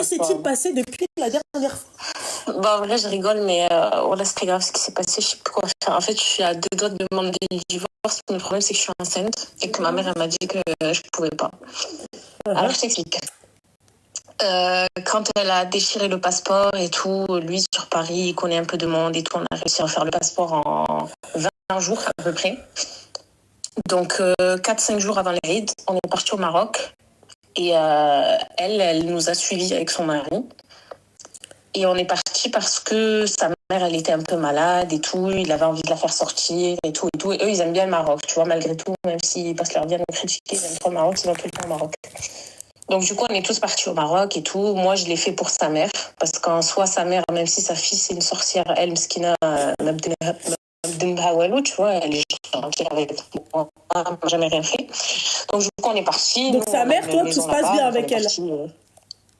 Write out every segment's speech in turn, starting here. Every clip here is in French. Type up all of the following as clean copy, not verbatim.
s'est-il passé depuis la dernière fois? Bah, en vrai, je rigole, mais voilà, c'est très grave ce qui s'est passé. Je sais plus quoi faire. En fait, je suis à deux doigts de demander le divorce. Mais le problème, c'est que je suis enceinte et que ma mère, elle m'a dit que je pouvais pas. Alors, je t'explique. Quand elle a déchiré le passeport et tout, lui sur Paris, il connaît un peu de monde et tout, on a réussi à faire le passeport en 20 jours à peu près. Donc 4-5 jours avant l'Eid, on est parti au Maroc et elle nous a suivis avec son mari. Et on est parti parce que sa mère, elle était un peu malade et tout, il avait envie de la faire sortir et tout et tout. Et eux, ils aiment bien le Maroc, tu vois, malgré tout, même s'ils passent leur vie à nous critiquer, ils aiment trop le Maroc, ils vont tout le temps au Maroc. Donc, du coup, on est tous partis au Maroc et tout. Moi, je l'ai fait pour sa mère. Parce qu'en soi, sa mère, même si sa fille, c'est une sorcière, elle, Mskina, tu vois, elle est gentille avec moi, elle n'a jamais rien fait. Donc, du coup, on est partis. Donc, sa mère, toi, tout se passe bien avec elle.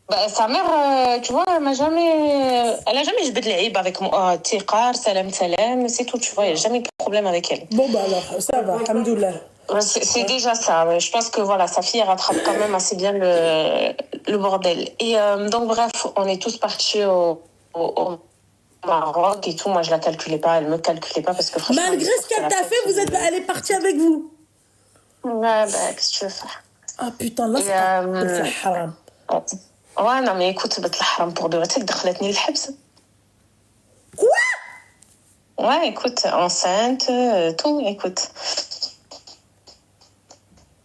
Bah, sa mère, tu vois, elle a jamais jbet l'Aïb avec moi. Tiqar, salam, c'est tout, tu vois, il n'y a jamais de problème avec elle. Bon, bah alors, ça va, alhamdoulilah. C'est déjà ça. Je pense que voilà, sa fille elle rattrape quand même assez bien le bordel. Et donc bref, on est tous partis au Maroc et tout. Moi, je la calculais pas, elle me calculait pas parce que franchement. Malgré ce qu'elle t'a fait, elle est partie avec vous. Ouais, bah qu'est-ce que tu veux faire? Ah putain, là c'est haram. Ouais, non mais écoute, بت الحرام pour de vrai, دخلتني الحبس. Quoi? Ouais, écoute, enceinte, tout, écoute.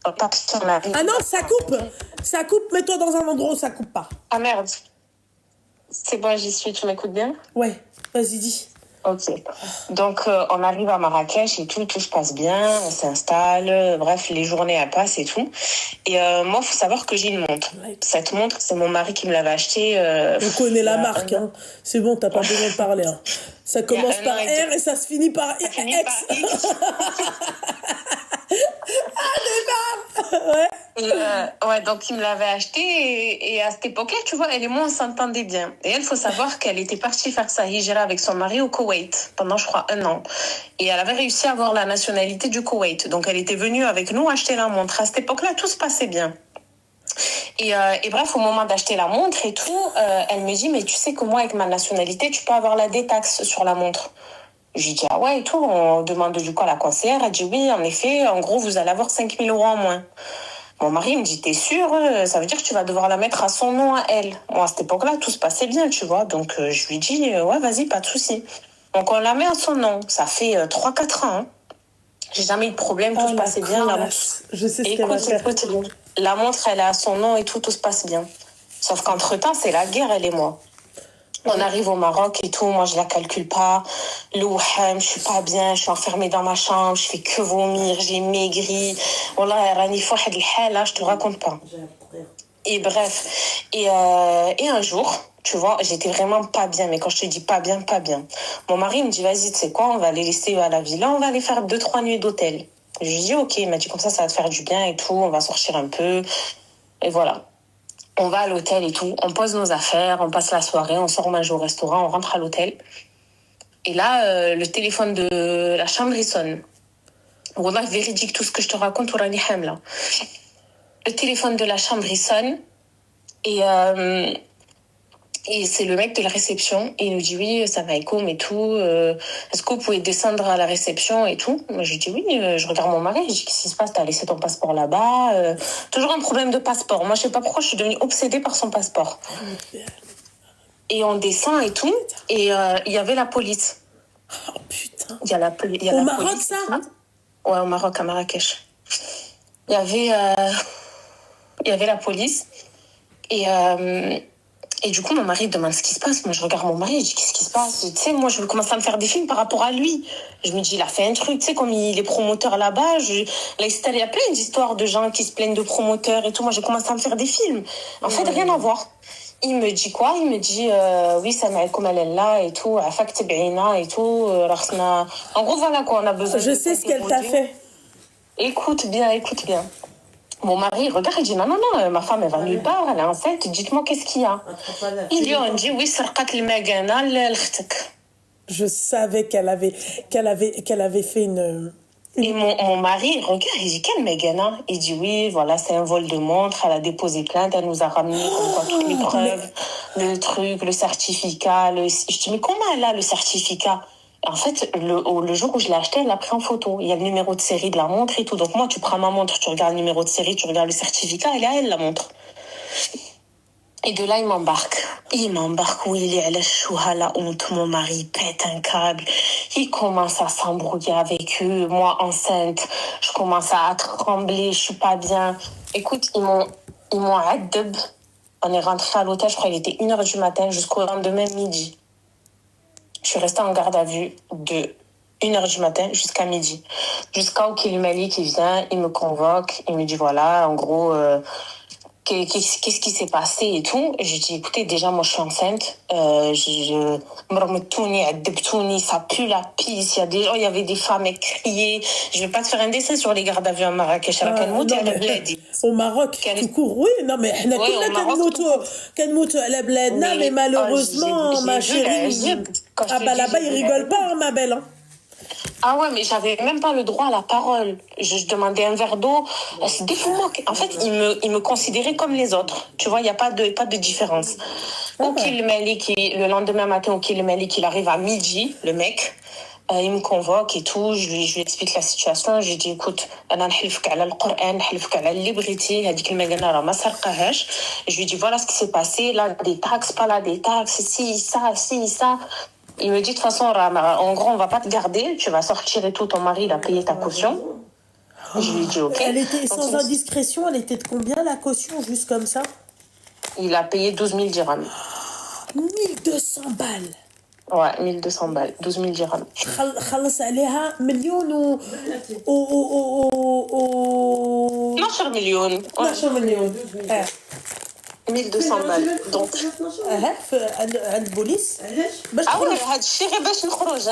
Ah non, ça coupe. Ça coupe, mets-toi dans un endroit où ça coupe pas. Ah merde. C'est bon, j'y suis, tu m'écoutes bien? Ouais, vas-y, dis. Ok. Donc, on arrive à Marrakech et tout se passe bien, on s'installe, bref, les journées, elles passent et tout. Et moi, il faut savoir que j'ai une montre. Cette montre, c'est mon mari qui me l'avait achetée. On connaît la marque, hein. C'est bon, t'as pas besoin de parler. Hein. Ça commence par R et ça se finit par X. Ouais, donc il me l'avait acheté et à cette époque-là, tu vois, elle et moi, on s'entendait bien. Et elle, faut savoir qu'elle était partie faire sa hijra avec son mari au Koweït pendant, je crois, 1 an. Et elle avait réussi à avoir la nationalité du Koweït. Donc, elle était venue avec nous acheter la montre. À cette époque-là, tout se passait bien. Et bref, au moment d'acheter la montre et tout, elle me dit, mais tu sais que moi, avec ma nationalité, tu peux avoir la détaxe sur la montre. J'ai dit, ah ouais, et tout. On demande du coup à la conseillère. Elle dit, oui, en effet, en gros, vous allez avoir 5 000 € en moins. Mon mari me dit, t'es sûre? Ça veut dire que tu vas devoir la mettre à son nom à elle. Moi, à cette époque-là, tout se passait bien, tu vois. Donc, je lui dis, ouais, vas-y, pas de souci. Donc, on la met à son nom. Ça fait 3-4 ans. Hein. J'ai jamais eu de problème, tout se passait bien. Je sais ce qu'elle va faire. La montre, elle est à son nom et tout se passe bien. Sauf qu'entre-temps, c'est la guerre, elle et moi. On arrive au Maroc et tout, moi je la calcule pas. Le waham, je suis pas bien, je suis enfermée dans ma chambre, je fais que vomir, j'ai maigri. Wallah, rani fouhed l'hal, là, je te raconte pas. Et bref, et un jour, tu vois, j'étais vraiment pas bien, mais quand je te dis pas bien, pas bien. Mon mari me dit, vas-y, tu sais quoi, on va aller laisser à la villa, on va aller faire 2-3 nuits d'hôtel. Je lui dis, ok, il m'a dit comme ça va te faire du bien et tout, on va sortir un peu. Et voilà. On va à l'hôtel et tout, on pose nos affaires, on passe la soirée, on sort manger au restaurant, on rentre à l'hôtel. Et là, le téléphone de la chambre, il sonne. Wallah, véridique tout ce que je te raconte, Ourani Hamla. Le téléphone de la chambre, il sonne. Et c'est le mec de la réception. Et il nous dit, oui, ça va Ecoum et tout. Est-ce que vous pouvez descendre à la réception et tout? Moi, je lui dis, oui. Je regarde mon mari. Je dis, qu'est-ce qui se passe? T'as laissé ton passeport là-bas. Toujours un problème de passeport. Moi, je sais pas pourquoi je suis devenue obsédée par son passeport. Et on descend et tout. Et il y avait la police. Oh putain. Il y a la police. Au Maroc, ça? Ouais, au Maroc, à Marrakech. Il y avait la police. Et du coup, mon mari demande ce qui se passe. Moi, je regarde mon mari, je dis, qu'est-ce qui se passe? Tu sais, moi, je commence à me faire des films par rapport à lui. Je me dis, il a fait un truc, tu sais, comme il est promoteur là-bas. Là, il y a plein d'histoires de gens qui se plaignent de promoteurs et tout. Moi, j'ai commencé à me faire des films. En fait, rien à voir. Il me dit quoi? Il me dit, oui, ça m'a comme elle est là et tout. Et tout. En gros, voilà quoi, on a besoin. Je sais ce qu'elle t'a fait. Écoute bien. Mon mari regarde, il dit non, ma femme elle va nulle part, elle est enceinte, dites-moi qu'est-ce qu'il y a. Ils lui ont dit oui, سرقت المكانة لأختك. Je savais qu'elle avait fait Et mon mari, il regarde, il dit, quelle Mégane? Il dit, oui, voilà, c'est un vol de montre, elle a déposé plainte, elle nous a ramené comme quoi, toutes les preuves, le truc, le certificat. Je dis, mais comment elle a le certificat? En fait, le jour où je l'ai acheté, elle l'a pris en photo. Il y a le numéro de série de la montre et tout. Donc moi, tu prends ma montre, tu regardes le numéro de série, tu regardes le certificat, elle est à elle, la montre. Et de là, il m'embarque. Oui, il est à la chouha, la honte. Mon mari pète un câble. Il commence à s'embrouiller avec eux. Moi, enceinte, je commence à trembler. Je suis pas bien. Écoute, ils m'ont addeb. On est rentré à l'hôtel, je crois qu'il était 1h du matin jusqu'au lendemain midi. Je suis restée en garde à vue de 1h du matin jusqu'à midi. Jusqu'à Oukil Mali qui vient, il me convoque. Il me dit, voilà, en gros... qu'est-ce qui s'est passé et tout. Et je dis, écoutez, déjà, moi, je suis enceinte. Ça pue la pisse. Il y avait des femmes qui criaient. Je vais pas te faire un dessin sur les gardes à vue à Marrakech. Au Maroc, tout court, oui. Non, mais à la bladna, mais malheureusement, ma chérie. Ah, bah là-bas, ils rigolent pas, ma belle. Hein. Ah ouais, mais j'avais même pas le droit à la parole. Je demandais un verre d'eau. C'était fou. En fait, il me considérait comme les autres. Tu vois, il n'y a pas de différence. Le lendemain matin, Oukil Malik, il arrive à midi, le mec. Il me convoque et tout. Je lui explique la situation. Je lui dis, écoute, je lui dis, voilà ce qui s'est passé. Là, des taxes, pas là, des taxes. Si, ça. Il me dit, de toute façon, en gros, on va pas te garder. Tu vas sortir et tout. Ton mari, il a payé ta caution. Je lui dis, ok. Elle était sans indiscrétion. Elle était de combien, la caution, juste comme ça? Il a payé 12 000 dirhams. 1200 balles. Ouais, 1200 balles. 12 000 dirhams. خلص عليها مليون 12 مليون. 12 مليون. 1200 balles. Donc. عند البوليس. Ah ouais, هاد الشيء غير باش نخرج.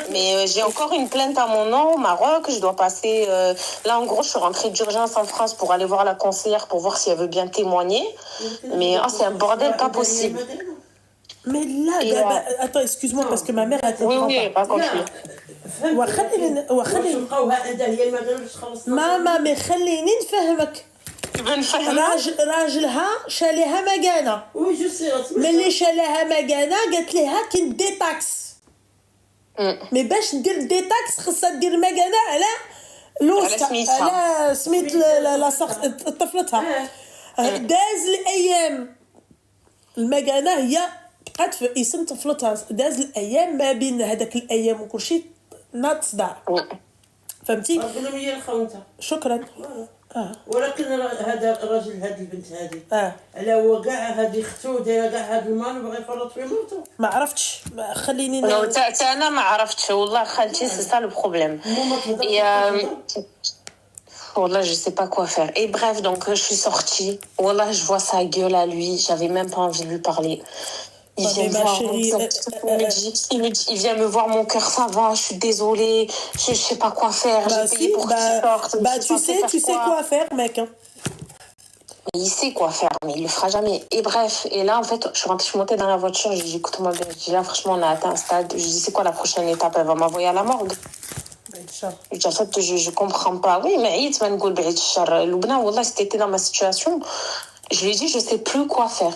Mais j'ai encore une plainte à mon nom au Maroc. Je dois passer... Là, en gros, je suis rentrée d'urgence en France pour aller voir la conseillère pour voir si elle veut bien témoigner. Mais c'est un bordel pas possible. Mais là, attends, excuse-moi, parce que ma mère a compris. Oui, pas compris. ماما ما خليني نفهمك. راجلها شاليها مجانا. ملي شاليها مجانا قالت لها كي دي تاكس. مي باش ندير دي تاكس خصها دير مجانا على سميت طفلتها. داز الايام المجانا هي بقات في اسم طفلتها. داز الايام ما بين هذاك الايام وكل شيء ناض صداع. فهمتي؟ شكرا. ولكن هذا الراجل هذه البنت هذه على هو كاع هذه اختو دايره كاع هذا المال وبغى يفرط في موته. ما عرفتش خليني انا ما عرفتش والله خالتي سي سا لو بروبليم. Wallah, je sais pas quoi faire. Et bref, donc je suis sortie. Wallah, je vois sa gueule à lui. J'avais même pas envie de lui parler. Il vient me voir, il vient me voir, mon cœur, ça va, je suis désolée, je sais pas quoi faire, j'ai payé pour qu'il sorte. Tu sais quoi faire, mec. Hein. Il sait quoi faire, mais il le fera jamais. Et bref, et là, en fait, je suis montée dans la voiture, je lui ai dit, écoute-moi bien, je dis là, franchement, on a atteint un stade. Je lui ai dit, c'est quoi la prochaine étape? Elle va m'envoyer à la morgue. Je dis, en fait, je comprends pas. Oui, mais Wallah, si t'étais dans ma situation, je lui ai dit, je sais plus quoi faire.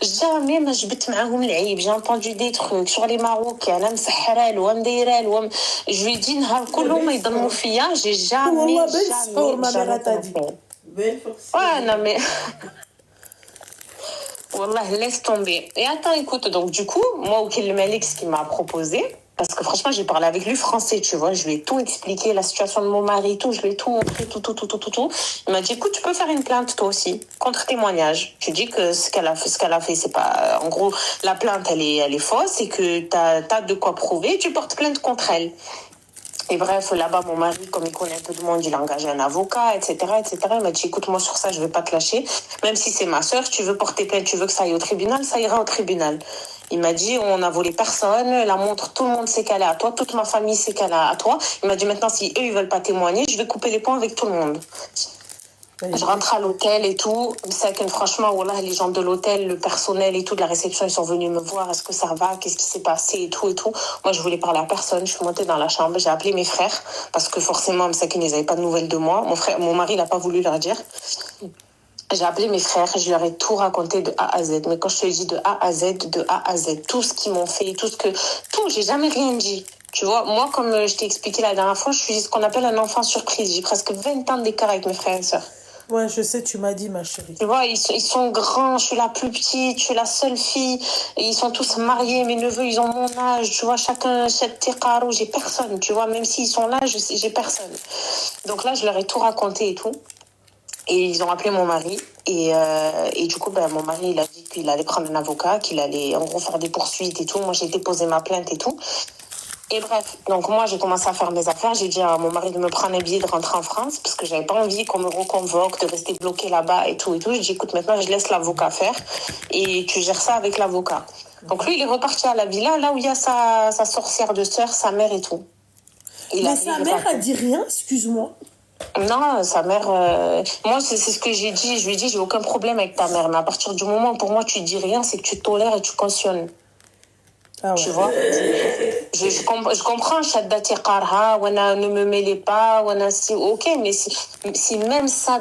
Jamais ما جبت معاهم العيب. J'ai entendu des trucs sur les Marocains. انا مسحره لهم دايره لهم. Je lui ai dit نهار كله ما يضموا فيا. J'ai jamais. Ouais, non mais. Wallah, laisse tomber. Et attends, écoute, donc du coup, moi, Oukil Malik, ce qu'il m'a proposé, parce que franchement, j'ai parlé avec lui français, tu vois, je lui ai tout expliqué, la situation de mon mari, tout, je lui ai tout montré, tout. Il m'a dit, écoute, tu peux faire une plainte toi aussi, contre témoignage. Tu dis que ce qu'elle a fait, c'est pas... En gros, la plainte, elle est fausse, et que t'as de quoi prouver, tu portes plainte contre elle. Et bref, là-bas, mon mari, comme il connaît un peu de monde, il a engagé un avocat, etc. Il m'a dit, écoute, moi, sur ça, je vais pas te lâcher. Même si c'est ma sœur, tu veux porter plainte, tu veux que ça aille au tribunal, ça ira au tribunal. Il m'a dit, on a volé personne, la montre, tout le monde sait qu'elle est à toi, toute ma famille sait qu'elle est à toi. Il m'a dit, maintenant, si eux, ils veulent pas témoigner, je vais couper les ponts avec tout le monde. Je rentre à l'hôtel et tout. C'est que franchement, voilà, les gens de l'hôtel, le personnel et tout de la réception, ils sont venus me voir. Est-ce que ça va? Qu'est-ce qui s'est passé et tout et tout. Moi, je voulais parler à personne. Je suis montée dans la chambre. J'ai appelé mes frères parce que forcément, c'est qu'ils n'avaient pas de nouvelles de moi. Mon mari n'a pas voulu leur dire. J'ai appelé mes frères, je leur ai tout raconté de A à Z. Mais quand je te dis de A à Z, de A à Z, tout ce qu'ils m'ont fait, tout, j'ai jamais rien dit. Tu vois, moi, comme je t'ai expliqué la dernière fois, je suis ce qu'on appelle un enfant surprise. J'ai presque 20 ans d'écart avec mes frères et sœurs. Ouais, je sais, tu m'as dit, ma chérie. Tu vois, ils sont grands, je suis la plus petite, je suis la seule fille. Et ils sont tous mariés, mes neveux, ils ont mon âge. Tu vois, chacun, cette terre, j'ai personne. Tu vois, même s'ils sont là, j'ai personne. Donc là, je leur ai tout raconté et tout. Et ils ont appelé mon mari. Et du coup, mon mari, il a dit qu'il allait prendre un avocat, qu'il allait en gros faire des poursuites et tout. Moi, j'ai déposé ma plainte et tout. Et bref, donc moi, j'ai commencé à faire mes affaires. J'ai dit à mon mari de me prendre un billet de rentrer en France parce que j'avais pas envie qu'on me reconvoque, de rester bloquée là-bas et tout. J'ai dit, écoute, maintenant, je laisse l'avocat faire et tu gères ça avec l'avocat. Donc lui, il est reparti à la villa, là où il y a sa sorcière de sœur, sa mère et tout. Mais sa mère a dit rien, excuse-moi. Non, sa mère... moi, c'est ce que j'ai dit. Je lui ai dit, j'ai aucun problème avec ta mère. Mais à partir du moment où, pour moi, tu dis rien, c'est que tu tolères et tu cautionnes. Ah ouais. Tu vois, je comprends, Shaddati Qarha, ne me mêlez pas, si, ok, mais si même ça,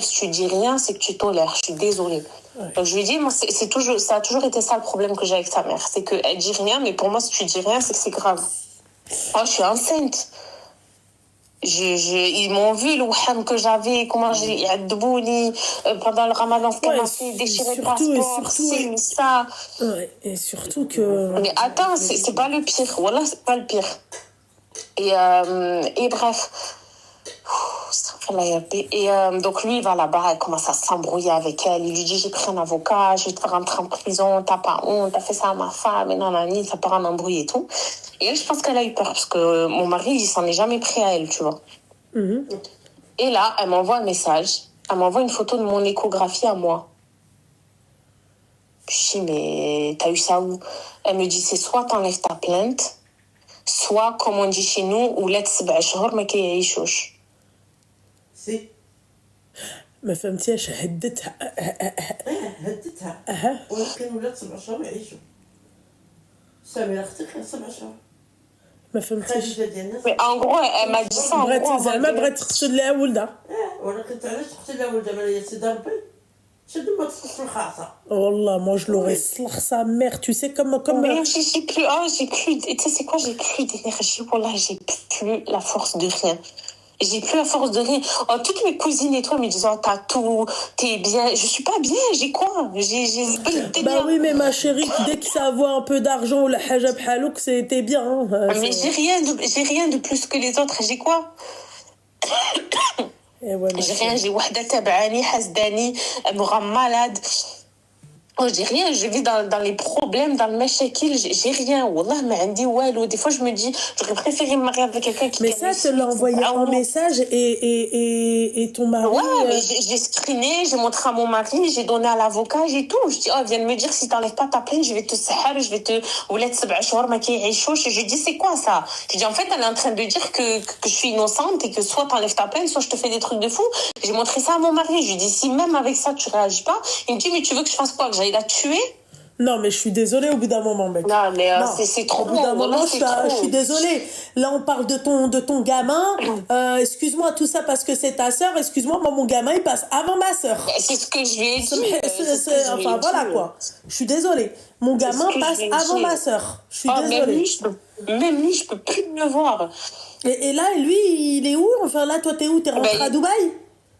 tu dis rien, c'est que tu tolères. Je suis désolée. Ouais. Donc je lui dis, moi, ça a toujours été ça le problème que j'ai avec sa mère. C'est qu'elle dit rien, mais pour moi, si tu dis rien, c'est que c'est grave. Moi, je suis enceinte. Ils m'ont vu le waham que j'avais, comment j'ai adbouni pendant le ramadan, ce qu'elle m'a fait déchirer le passeport, c'est ça. Ouais, et surtout que... Mais attends, c'est pas le pire. Voilà, c'est pas le pire. Et bref. Et donc lui, il va là-bas, il commence à s'embrouiller avec elle. Il lui dit, j'ai pris un avocat, je vais te faire rentrer en prison, t'as pas honte, t'as fait ça à ma femme, et nanani, ça part en embrouille et tout. Et elle, je pense qu'elle a eu peur, parce que mon mari, il s'en est jamais pris à elle, tu vois. Mm-hmm. Et là, elle m'envoie un message. Elle m'envoie une photo de mon échographie à moi. Je dis, mais t'as eu ça où? Elle me dit, c'est soit t'enlèves ta plainte, soit, comme on dit chez nous, ou let's b'ashhur ma kayishouch. سي ما فهمتيش هدتها ولكن ولات 7 شهور يعيشوا سامية اختك 7 شهور ما فهمتيش. Mais en gros, elle m'a dit ça en gros. زعما بغات تقتل لها ولدها. ولكن علاش تقتل لها ولدها؟ ما هي سيدي ربي شد ما تقتل الخاصة. والله moi je l'aurais slach sa mère, tu sais comme Mais j'ai plus, tu sais c'est quoi, j'ai plus d'énergie, voilà, j'ai plus la force de rien. J'ai plus la force de rien. Oh, toutes mes cousines et toi me disent, oh, t'as tout, t'es bien. Je suis pas bien, j'ai quoi? Bah oui, mais ma chérie, dès que ça voit un peu d'argent ou la haja bhalouk, c'était bien. Hein, mais j'ai rien de plus que les autres. J'ai quoi? J'ai rien, j'ai wahda tab'ani, hasdani, elle me rend malade. Oh, j'ai rien, je vis dans les problèmes, dans le mashakil, j'ai rien. Wallah, ma andi walou. Des fois, je me dis, j'aurais préféré me marier avec quelqu'un qui... Mais ça, te l'a envoyé en message et ton mari... Ouais, mais j'ai screené, j'ai montré à mon mari, j'ai donné à l'avocat, j'ai tout. Je dis, oh, viens de me dire, si t'enlèves pas ta plainte, je vais te sahar, je vais te... Je dis, c'est quoi ça? Je dis, en fait, elle est en train de dire que je suis innocente et que soit t'enlèves ta plainte, soit je te fais des trucs de fou. J'ai montré ça à mon mari. Je lui dis, si même avec ça, tu réagis pas, il me dit, mais tu veux que je fasse quoi? Que j'aille la tuer? Non, mais je suis désolée au bout d'un moment, mec. Non, mais c'est trop. Au bout d'un moment, je suis désolée. Là, on parle de ton gamin. Excuse-moi, tout ça parce que c'est ta sœur. Excuse-moi, moi, mon gamin, il passe avant ma sœur. C'est ce que je lui ai dit. Enfin, voilà, quoi. Je suis désolée. Mon gamin passe avant ma sœur. Je suis désolée. Même lui, je peux plus le voir. Et là, lui, il est où? Enfin, là, toi, t'es où? T'es rentrée à Dubaï?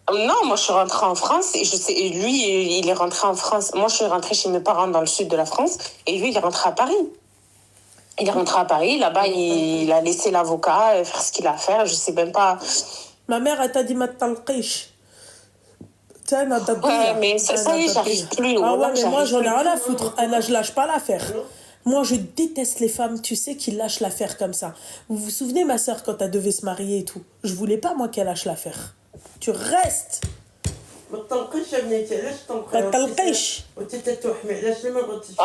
Non, moi je suis rentrée en France et lui il est rentré en France. Moi je suis rentrée chez mes parents dans le sud de la France et lui il est rentré à Paris. Il est rentré à Paris, là-bas il a laissé l'avocat faire ce qu'il a à faire, je sais même pas. Ma mère elle t'a dit ma talqish. Ouais, mais ça y est, j'arrive plus. Ah ouais, mais moi j'en ai rien à foutre. Je lâche pas l'affaire. Moi, je déteste les femmes, tu sais, qui lâchent l'affaire comme ça. Vous vous souvenez, ma sœur, quand elle devait se marier et tout? Je voulais pas, moi, qu'elle lâche l'affaire. Tu restes. En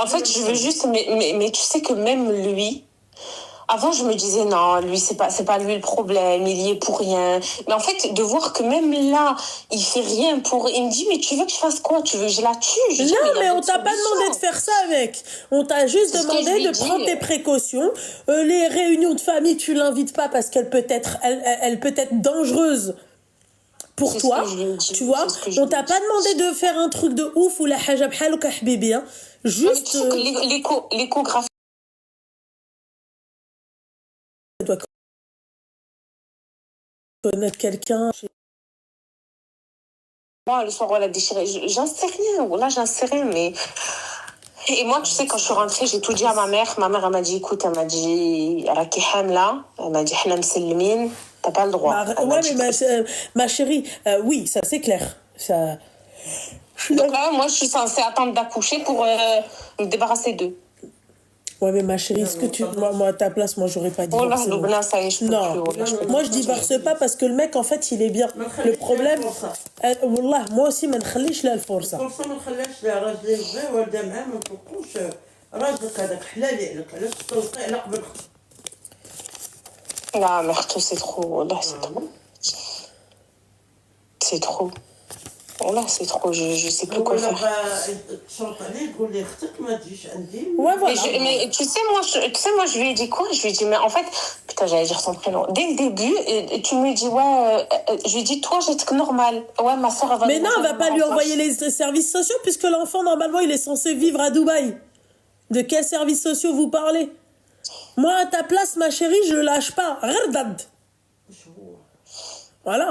fait, je veux juste... Mais tu sais que même lui... Avant, je me disais, non, lui, c'est pas lui le problème, il y est pour rien. Mais en fait, de voir que même là, il fait rien pour... Il me dit, mais tu veux que je fasse quoi? Tu veux que je la tue? Je dis, Non, mais on d'autres t'a pas solutions. demandé de faire ça, mec. On t'a juste demandé de prendre tes précautions. Les réunions de famille, tu l'invites pas parce qu'elle peut être, elle peut être dangereuse pour toi. Tu vois, on t'a pas demandé de faire un truc de ouf ou la haja bhalou habibi, hein. Juste... l'échographie... Elle doit connaître quelqu'un. Moi, le soir où elle a déchiré, j'en sais rien. Là, j'en sais rien, mais... Et moi, tu sais, quand je suis rentrée, j'ai tout dit à ma mère. Ma mère, elle m'a dit, écoute, elle m'a dit, Raki Hamla, elle m'a dit, Hna Mselmin, t'as pas le droit. Ouais, mais ma chérie, oui, ça c'est clair. Ça... Donc là, moi, je suis censée attendre d'accoucher pour me débarrasser d'eux. Ouais, mais ma chérie, est-ce que tu... Moi, à ta place, moi, j'aurais pas divorcé. Oh là, ça y est, je peux non, plus. Moi, je divorce pas parce que le mec, en fait, il est bien. Le problème... Wallah, moi aussi, ما نخليش له الفرصة. الفرصة ما نخليهاش له راجل يبغي والده معاه ما نطلقوش راجلك هذاك حلالي عليك علاش تطلقي على قبل لا mais c'est trop là c'est trop là c'est trop je sais plus quoi faire. Ouais, voilà. Mais tu sais moi je lui ai dit quoi? Je lui ai dit mais en fait putain j'allais dire son prénom dès le début tu me dis ouais je lui ai dit toi j'étais normal ouais ma soeur va. Mais non, elle va pas lui envoyer les services sociaux puisque l'enfant normalement il est censé vivre à Dubaï. De quels services sociaux vous parlez? Moi à ta place ma chérie je le lâche pas. Voilà.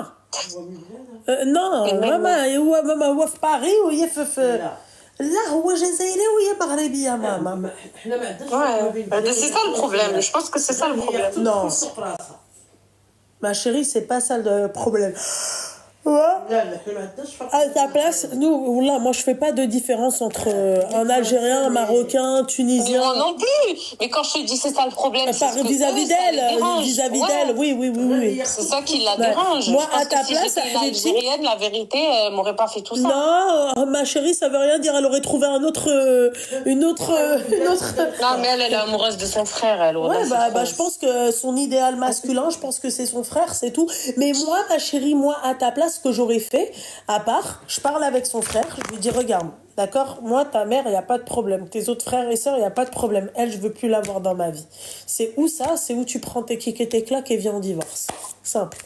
non ماما هو في باريس وهي في لا هو جزائري وهي مغربيه ماما. C'est ça le problème. Je pense que c'est ça le problème. Non. Ma chérie, c'est pas ça le problème. Ouais. À ta place, nous, là, moi je fais pas de différence entre un Algérien, un Marocain, Tunisien. Moi non plus. Mais quand je te dis c'est ça le problème, c'est vis-à-vis d'elle, oui. C'est ça qui la dérange. Moi, à ta si place, j'étais une Algérienne, la vérité, elle m'aurait pas fait tout ça. Non, ma chérie, ça veut rien dire. Elle aurait trouvé une autre. Non, mais elle est amoureuse de son frère, elle. Ouais, je pense que son idéal masculin, je pense que c'est son frère, c'est tout. Mais moi, ma chérie, moi, à ta place, ce que j'aurais fait, à part, je parle avec son frère, je lui dis, regarde, d'accord, moi, ta mère, il n'y a pas de problème. Tes autres frères et sœurs, il n'y a pas de problème. Elle, je veux plus l'avoir dans ma vie. C'est où ça? C'est où tu prends tes kicks et tes claques et viens en divorce. Simple.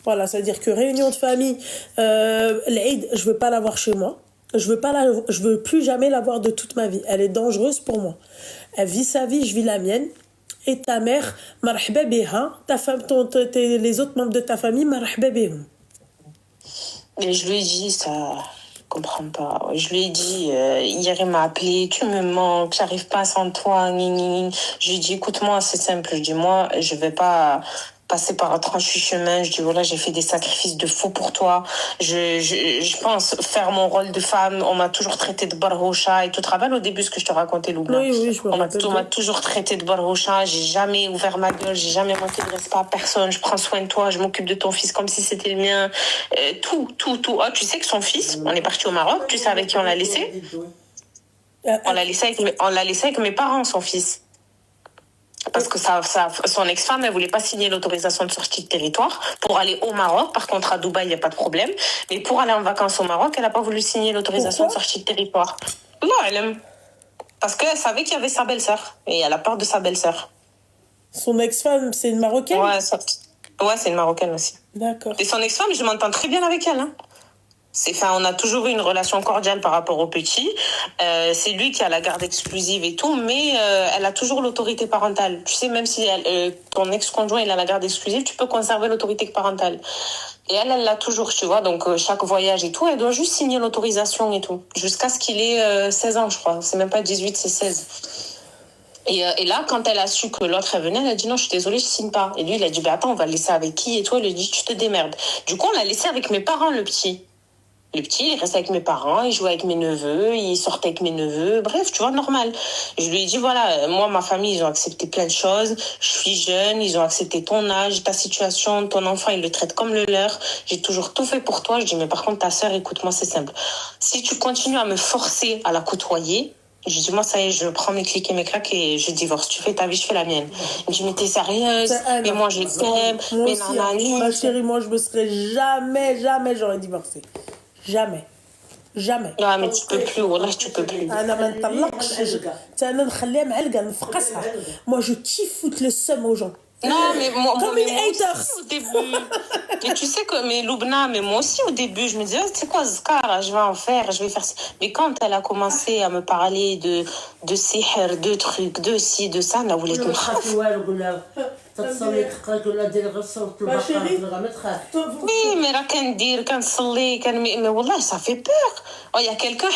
Voilà, c'est-à-dire que réunion de famille, l'Aïd, je veux pas l'avoir chez moi. Je veux plus jamais l'avoir de toute ma vie. Elle est dangereuse pour moi. Elle vit sa vie, je vis la mienne. Et ta mère, marhaba biha, ta femme, les autres membres de ta famille, marhaba bihum. Mais je lui ai dit ça, je comprends pas. Je lui ai dit, hier il m'a appelé, tu me manques, j'arrive pas sans toi. Je lui ai dit, écoute-moi, c'est simple. Je dis, moi, je vais pas passer par un tranché chemin. Je dis, voilà, j'ai fait des sacrifices de fou pour toi. Je pense faire mon rôle de femme. On m'a toujours traité de barhocha et tout. Tu te rappelles au début ce que je te racontais, Loubna? Oui, je me rappelle. On m'a toujours traité de barhocha. J'ai jamais ouvert ma gueule. J'ai jamais manqué de respect à personne. Je prends soin de toi. Je m'occupe de ton fils comme si c'était le mien. Tout. Oh, tu sais que son fils, on est parti au Maroc. Tu sais avec qui on l'a laissé? On l'a laissé avec mes parents, son fils. Parce que son ex-femme, elle voulait pas signer l'autorisation de sortie de territoire pour aller au Maroc. Par contre, à Dubaï, il n'y a pas de problème. Mais pour aller en vacances au Maroc, elle n'a pas voulu signer l'autorisation de sortie de territoire. Non, elle aime. Parce qu'elle savait qu'il y avait sa belle-sœur. Et elle a peur de sa belle-sœur. Son ex-femme, c'est une Marocaine? Ouais, c'est une Marocaine aussi. D'accord. Et son ex-femme, je m'entends très bien avec elle. Hein. On a toujours eu une relation cordiale par rapport au petit. C'est lui qui a la garde exclusive et tout, mais elle a toujours l'autorité parentale. Tu sais, même si ton ex-conjoint il a la garde exclusive, tu peux conserver l'autorité parentale. Et elle l'a toujours, tu vois. Donc, chaque voyage et tout, elle doit juste signer l'autorisation et tout. Jusqu'à ce qu'il ait 16 ans, je crois. C'est même pas 18, c'est 16. Et là, quand elle a su que l'autre est venue, elle a dit non, je suis désolée, je signe pas. Et lui, il a dit, attends, on va le laisser avec qui et tout. Elle lui a dit, tu te démerdes. Du coup, on l'a laissé avec mes parents, le petit. Le petit, il restait avec mes parents, il jouait avec mes neveux, il sortait avec mes neveux, bref, tu vois, normal. Je lui ai dit, voilà, moi, ma famille, ils ont accepté plein de choses, je suis jeune, ils ont accepté ton âge, ta situation, ton enfant, ils le traitent comme le leur, j'ai toujours tout fait pour toi. Je dis, mais par contre, ta sœur, écoute-moi, c'est simple. Si tu continues à me forcer à la côtoyer, J'ai dit, moi, ça y est, je prends mes clics et mes claques et je divorce. Tu fais ta vie, je fais la mienne. Il me dit, mais t'es sérieuse? Mais moi, je t'aime. Moi Mais aussi, nanani. ma chérie, moi, je me serais jamais j'aurais divorcé. Jamais. Jamais. Non, mais tu peux plus, wallah, tu peux plus. انا ما نطلقش انا نخليها معلقه نفقسها moi je kiffe foutre le seum aux gens. Non, mais moi, Comme mais une moi hater. aussi au début. Et tu sais que, mais Loubna, mais moi aussi au début, je me disais, oh, c'est quoi Zkara, je vais en faire, je vais faire ça. Mais quand elle a commencé à me parler de sihr, de trucs, de ci, de ça, elle a voulu te Oui, mais là, quand dire, quand saler, mais wallah, ça fait peur. Oh, il y a quelqu'un,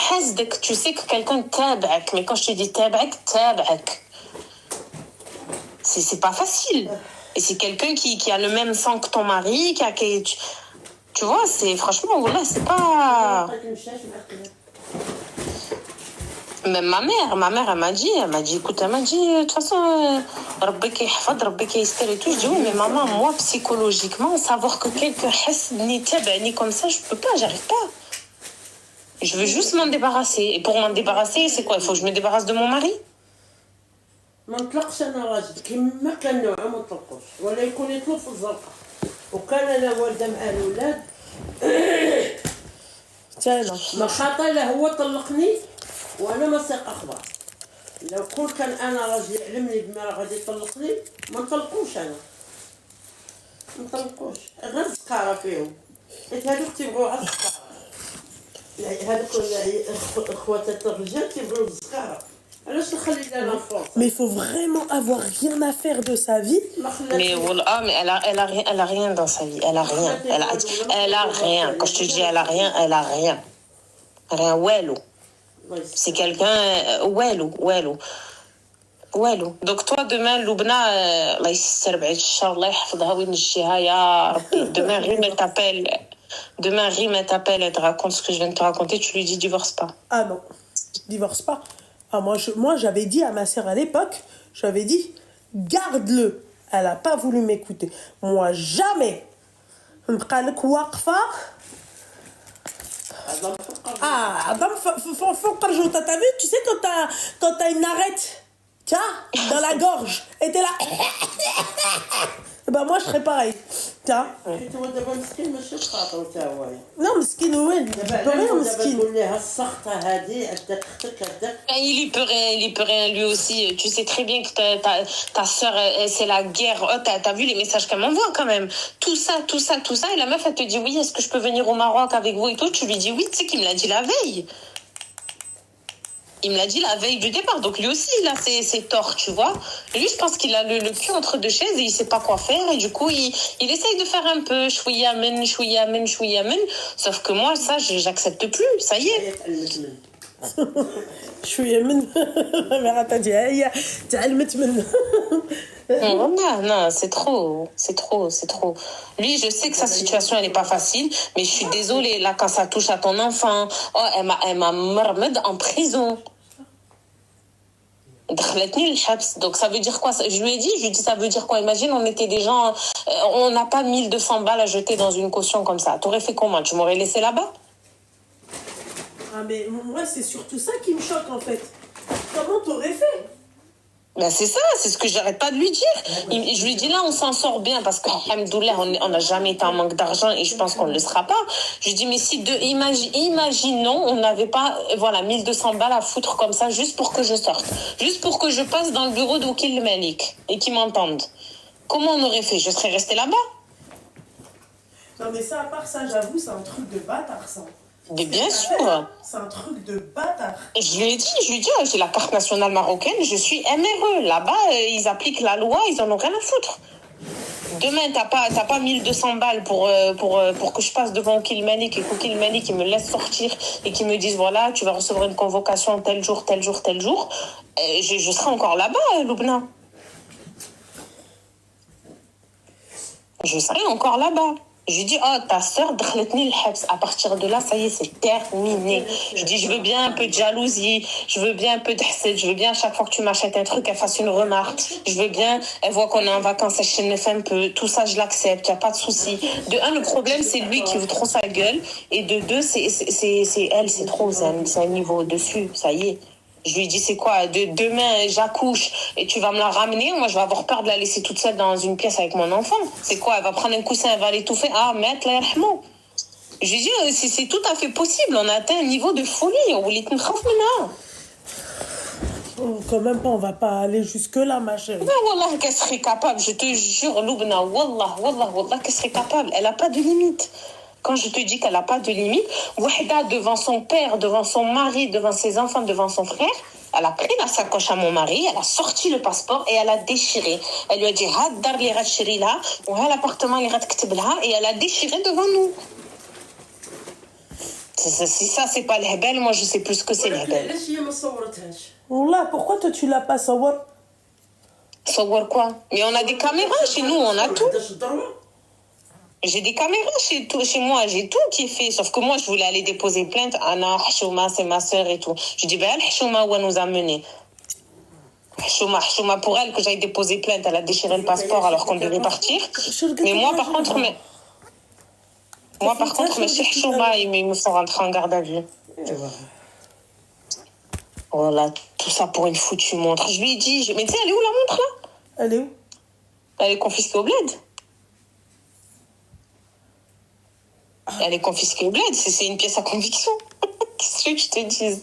tu sais que quelqu'un tabak, mais quand je te dis tabak. C'est pas facile. Et c'est quelqu'un qui a le même sang que ton mari, tu vois, c'est franchement, voilà, c'est pas... Même ma mère, elle m'a dit, écoute, de toute façon, Rabbi ki yahfad, Rabbi ki yastir et tout. Je dis, oui, mais maman, moi, psychologiquement, savoir que quelqu'un ni tabani comme ça, je peux pas, j'arrive pas. Je veux juste m'en débarrasser. Et pour m'en débarrasser, c'est quoi? Il faut que je me débarrasse de mon mari? ما نطلقش انا راجل كيما كان نوعه ما نطلقوش ولا يكون يطلق في الزنقه وكان انا والده مع الاولاد ما خاطر له هو طلقني وانا ما ساق اخبار لو كان انا راجل يعلمني بما راه غادي يطلقني ما نطلقوش انا ما نطلقوش غير الزكاره فيهم حيت هذوك تيبغيو على الزكاره هذوك اخوات الرجال تيبغيو الزكاره. Mais il faut vraiment avoir rien à faire de sa vie. Mais voilà, mais elle a rien dans sa vie. Elle a rien. Elle a rien. Quand je te dis elle a rien, elle a rien. Rien. Ouelou. C'est quelqu'un. Ouelou. Donc toi demain Loubna, Allah يسر بعيد الشر الله يحفظها وينجيها يا ربي. Demain Rime elle t'appelle, elle te raconte ce que je viens de te raconter, tu lui dis divorce pas. Ah non, divorce pas. Ah, moi, j'avais dit à ma sœur à l'époque, j'avais dit, garde-le. Elle n'a pas voulu m'écouter. Moi, jamais. Ah, t'as vu, tu sais, quand t'as une arête, tiens, dans la gorge, et t'es là. Ben moi, je serais pareil. Tiens. Non, مسكين وين مسكين. Il y peut rien lui aussi. Tu sais très bien que ta sœur, c'est la guerre. Oh, t'as vu les messages qu'elle m'envoie quand même. Tout ça. Et la meuf, elle te dit oui, est-ce que je peux venir au Maroc avec vous et tout? Tu lui dis oui, tu sais qu'il me l'a dit la veille. Il me l'a dit la veille du départ. Donc lui aussi, il a ses torts, tu vois. Lui, je pense qu'il a le cul entre deux chaises et il sait pas quoi faire. Et du coup, il essaye de faire un peu chouïamen. Sauf que moi, ça, j'accepte plus. Ça y est. chouïamen. Ma mère t'a dit, تعلمت منه. Non, c'est trop. Lui, je sais que sa situation, elle est pas facile, mais je suis désolée, là, quand ça touche à ton enfant, oh, elle m'a marmade en prison. Donc ça veut dire quoi? Je lui ai dit, ça veut dire quoi? Imagine, on était des gens, on n'a pas 1200 balles à jeter dans une caution comme ça. T'aurais fait comment? Tu m'aurais laissé là-bas? Ah mais moi, c'est surtout ça qui me choque en fait. Comment t'aurais fait? Ben c'est ça, c'est ce que j'arrête pas de lui dire. Je lui dis là, on s'en sort bien parce que, alhamdoulilah, on n'a jamais été en manque d'argent et je pense qu'on ne le sera pas. Je lui dis, mais si imaginons, on n'avait pas, 1200 balles à foutre comme ça juste pour que je sorte. Juste pour que je passe dans le bureau de Wakil Malik et qu'ils m'entendent. Comment on aurait fait? Je serais restée là-bas? Non mais ça, à part ça, j'avoue, c'est un truc de bâtard ça. Mais bien sûr. C'est un truc de bâtard. Et je lui ai dit, j'ai la carte nationale marocaine, je suis MRE. Là-bas, ils appliquent la loi, ils en ont rien à foutre. Demain, t'as pas 1200 balles pour que je passe devant Kilmani, et Kilmani qui me laisse sortir et qui me dise, voilà, tu vas recevoir une convocation tel jour. Je serai encore là-bas, Loubna. Je serai encore là-bas. Je lui dis, oh, ta sœur, à partir de là, ça y est, c'est terminé. Je dis, je veux bien un peu de jalousie, je veux bien un peu de hassed, je veux bien à chaque fois que tu m'achètes un truc, elle fasse une remarque. Je veux bien, elle voit qu'on est en vacances, elle me fait un peu. Tout ça, je l'accepte, il n'y a pas de souci. De un, le problème, c'est lui qui ouvre trop sa gueule. Et de deux, c'est elle, c'est trop, c'est un niveau au-dessus, ça y est. Je lui ai dit, c'est quoi, demain, j'accouche et tu vas me la ramener. Moi, je vais avoir peur de la laisser toute seule dans une pièce avec mon enfant. C'est quoi, elle va prendre un coussin, elle va l'étouffer. Ah, maître, là, yarhamou. Je lui ai dit, c'est tout à fait possible. On a atteint un niveau de folie. On voulait te khaf minha. Oh, quand même pas, on va pas aller jusque-là, ma chérie. Ben, wallah, qu'elle serait capable. Je te jure, Loubna, wallah, qu'elle serait capable. Elle n'a pas de limite. Quand je te dis qu'elle n'a pas de limite, Wahda, devant son père, devant son mari, devant ses enfants, devant son frère, elle a pris la sacoche à mon mari, elle a sorti le passeport et elle a déchiré. Elle lui a dit, had dar li gha tshri là, ou ha l'appartement li gha tktab laha, et elle a déchiré devant nous. Si ça, c'est pas l'hebel, moi, je sais plus ce que c'est l'hebel. علاش هي ما صورتهاش Wallah, pourquoi toi tu l'as pas savoir? Savoir quoi? Mais on a des caméras chez nous, on a tout. 11 الدروة J'ai des caméras chez moi, j'ai tout qui est fait. Sauf que moi, je voulais aller déposer plainte. Anna, Hchouma, c'est ma soeur et tout. Je dis, ben, Hchouma, où elle nous a menés. Hchouma, pour elle, que j'aille déposer plainte. Elle a déchiré le passeport alors qu'on devait partir. Mais moi, par contre, mais chez Hchouma, ils me font rentrer en garde à vue. Voilà, tout ça pour une foutue montre. Je lui ai dit, mais tu sais, elle est où la montre là? Elle est où? Elle est confisquée au bled. Elle est confisquée au bled, c'est une pièce à conviction. Qu'est-ce que je te dise?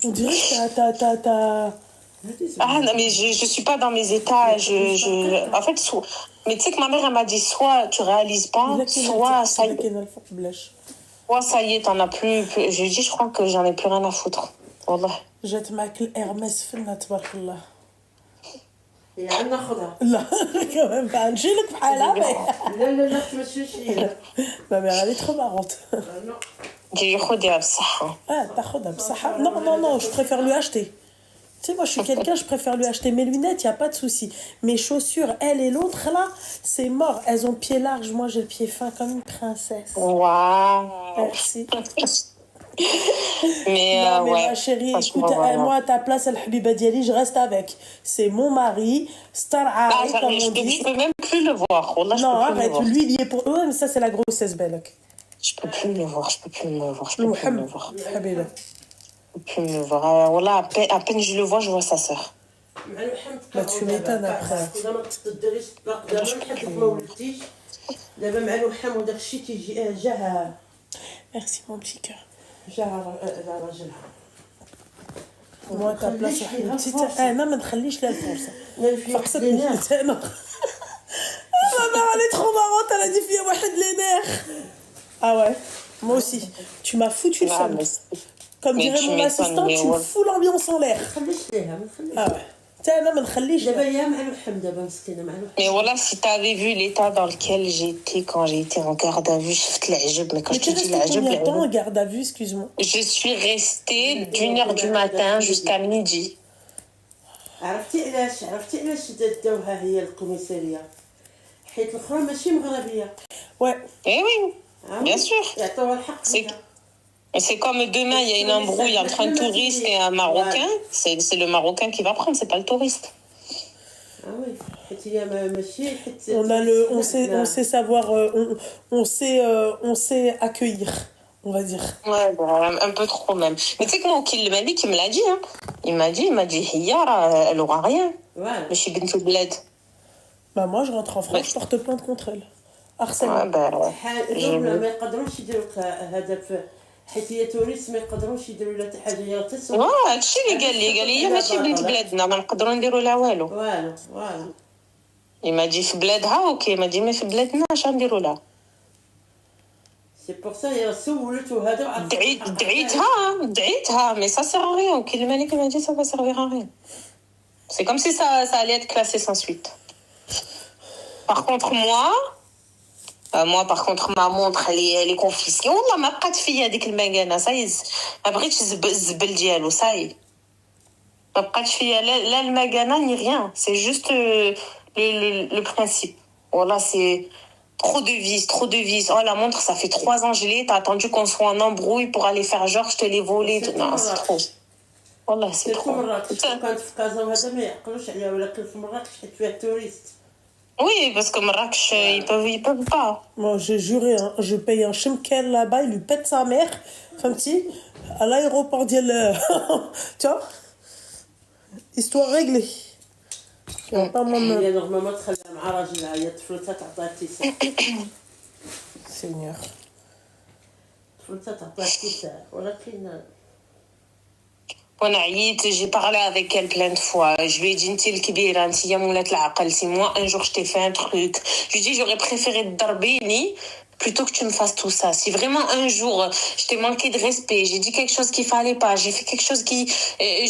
On dirait que t'as... Ah non, mais je suis pas dans mes états. En fait, mais tu sais que ma mère, elle m'a dit, soit tu réalises pas, soit ça y est, t'en as plus. Je lui ai dit, je crois que j'en ai plus rien à foutre. Wallah. جات معك الارمس فينا تبارك الله. هي عندنا خذها. لا كمان بقى نشيلك بحالها. لا تمشيش هي. Ma mère elle est trop marrante. J'ai خدها بصحة. Ah, تاخدها بصحة. Non, je préfère lui acheter. Tu sais, moi je suis quelqu'un, je préfère lui acheter mes lunettes, il n'y a pas de souci. Mes chaussures, elle et l'autre là, c'est mort. Elles ont pied large, moi j'ai le pied fin comme une princesse. Waouh. Merci. Mais, non, mais ouais. ma chérie, Franchement, écoute, voilà. moi à ta place, El Habiba Diali, je reste avec. C'est mon mari, Star Aïe, comme on dit. Je peux même plus le voir. Wallah, Non, je peux plus arrête, le voir. lui il y est pour eux, mais ça c'est la grossesse belle. Je peux plus le voir. Habiba. Voilà, à peine je le vois, je vois sa sœur. Bah, tu m'étonnes après. دابا مع الوحام وداك الشيء تيجي جاها Merci mon petit cœur. راجلها Moi à ta place, أنا ما نخليش لها الفرصة. فرصة أنا. Ma mère elle est trop marrante, elle a dit fille واحد les nerfs. Ah ouais, moi aussi. Tu m'as foutu le seum. Comme dirait mon assistant, tu me fous l'ambiance en l'air. خليش ليها ما نخليش Ah ouais. أنا ما نخليش. دابا هي مع الوحام دابا مسكينه مع الوحام. Mais voilà, si t'avais vu l'état dans lequel j'étais quand j'ai été en garde à vue, je fais l'ajab, mais quand Mais je t'es te dis restée l'ajab, combien de temps en garde à vue, excuse-moi? je suis restée d'1h du matin jusqu'à midi. عرفتي علاش داوها هي الكوميساريه حيت الاخرى ماشي مغربيه. Ouais. Eh oui, bien sûr. يعطوها الحق C'est فيها. c'est comme demain, il y a une embrouille entre un touriste et un Marocain. C'est le Marocain qui va prendre, c'est pas le touriste. Ah oui حيت هي ماشي حيت On sait savoir, on sait accueillir, on va dire. Ouais, bah, un peu trop même. Mais tu sais que moi, le Malik, il me l'a dit, hein. Il m'a dit, Hiya, elle aura rien. Voilà. Mais je suis Bint Bled. Bah moi je rentre en France, je porte plainte contre elle. Harcèlement. Ouais, bah, ما يقدروش يديروك هذا حيت هي توريست ما يقدروش يديروا لها حتى حاجه هي تصور. هادشي اللي قال لي هي ماشي بنت بلادنا ما نقدروا نديروا لها والو. فوالا Il m'a dit في بلادها اوكي ما دي ما في بلادنا اش غنديروا لها. سي بور سا هي سولته هذا دعيتها mais ça sert à rien. Ok, le Malik m'a dit ça va servir à rien. C'est comme si ça allait être classé sans suite. Par contre ma montre elle est confisquée. والله ما بقات فيا ديك المكانه صاي ما بغيتش الزبل ديالو صاي ما بقاتش فيا لا المكانه ni rien. C'est juste le principe. Voilà, c'est trop de vis. Oh, la montre, ça fait 3 ans que je l'ai. T'as attendu qu'on soit en embrouille pour aller faire genre je te l'ai volé. Non, c'est trop. Voilà, c'est trop. مراكش كانت في كازا وهذا ما يعقلوش عليها ولكن في مراكش حيت فيها توريست. Oui, parce que Marrakech, ils peuvent pas. Moi j'ai juré, hein, je paye un chemkel là-bas, il lui pète sa mère, Famti, à l'aéroport d'Yel. Tu vois? Histoire réglée. Il n'y a pas moins de... هي نورمالمون تخليها مع راجلها، هي طفلتها تعطيها اتساع. Seigneur. طفلتها تعطيها اتساع، ولكن وانا عييت j'ai parlé avec elle plein de fois. Je lui ai dit انتي الكبيرة انتي يا مولات العقل. Si moi un jour je t'ai fait un truc, je lui ai dit j'aurais préféré te darbéni plutôt que tu me fasses tout ça. Si vraiment un jour je t'ai manqué de respect, j'ai dit quelque chose qu'il fallait pas, j'ai fait quelque chose qui,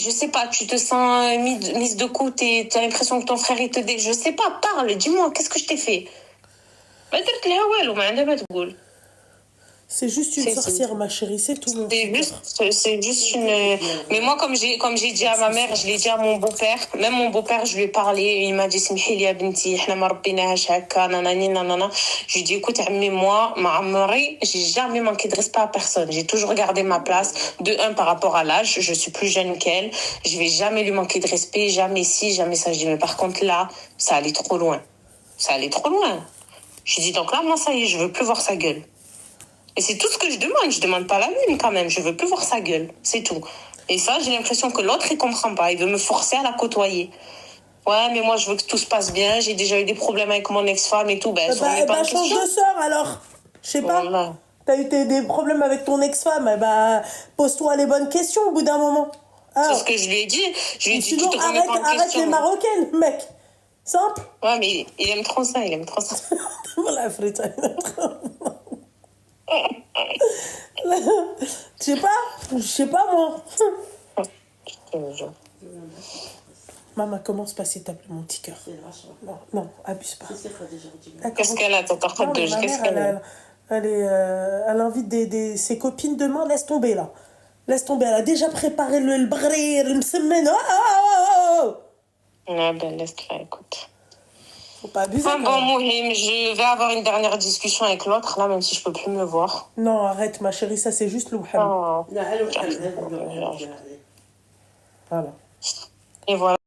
je sais pas, tu te sens mise de côté, tu as l'impression que ton frère il te dit, je sais pas, parle, dis-moi, qu'est-ce que je t'ai fait? ما درت لها والو ما عندها ما تقول. C'est juste une sorcière, ma chérie, c'est tout. C'est juste une. Mais moi, comme j'ai dit à ma mère, je l'ai dit à mon beau-père. Même mon beau-père, je lui ai parlé. Il m'a dit سمحي لي يا بنتي احنا ما ربيناهاش هكا ناناني نانانا. Je lui ai dit écoute عمي moi ما عمري j'ai jamais manqué de respect à personne. J'ai toujours gardé ma place. De un par rapport à l'âge, je suis plus jeune qu'elle. Je vais jamais lui manquer de respect, jamais ci, jamais ça. Je dis mais par contre là, ça allait trop loin. Ça allait trop loin. Je lui ai dit donc là moi ça y est, je veux plus voir sa gueule. Et c'est tout ce que je demande pas la lune quand même, je veux plus voir sa gueule, c'est tout. Et ça, j'ai l'impression que l'autre, il comprend pas, il veut me forcer à la côtoyer. Ouais, mais moi, je veux que tout se passe bien, j'ai déjà eu des problèmes avec mon ex-femme et tout, ben, change de sœur alors, je sais pas. Voilà. T'as eu des problèmes avec ton ex-femme, pose-toi les bonnes questions au bout d'un moment. Alors, c'est ce que je lui ai dit, sinon, arrête les Marocaines, mec. Simple. Ouais, mais il aime trop ça, Voilà, frère. Je sais pas moi. Maman, commence pas s'il te plaît, mon petit cœur. Non, abuse pas. Qu'est-ce qu'elle a, ton Qu'est-ce qu'elle a? Elle invite ses copines demain, laisse tomber là. Laisse tomber, elle a déjà préparé le brir, le msemen. Ah ben, laisse-la, écoute. Faut pas abuser. Bon, Mohim, je vais avoir une dernière discussion avec l'autre, là, même si je peux plus me voir. Non, arrête, ma chérie, ça c'est juste l'ouham. Oh. Voilà. Et voilà.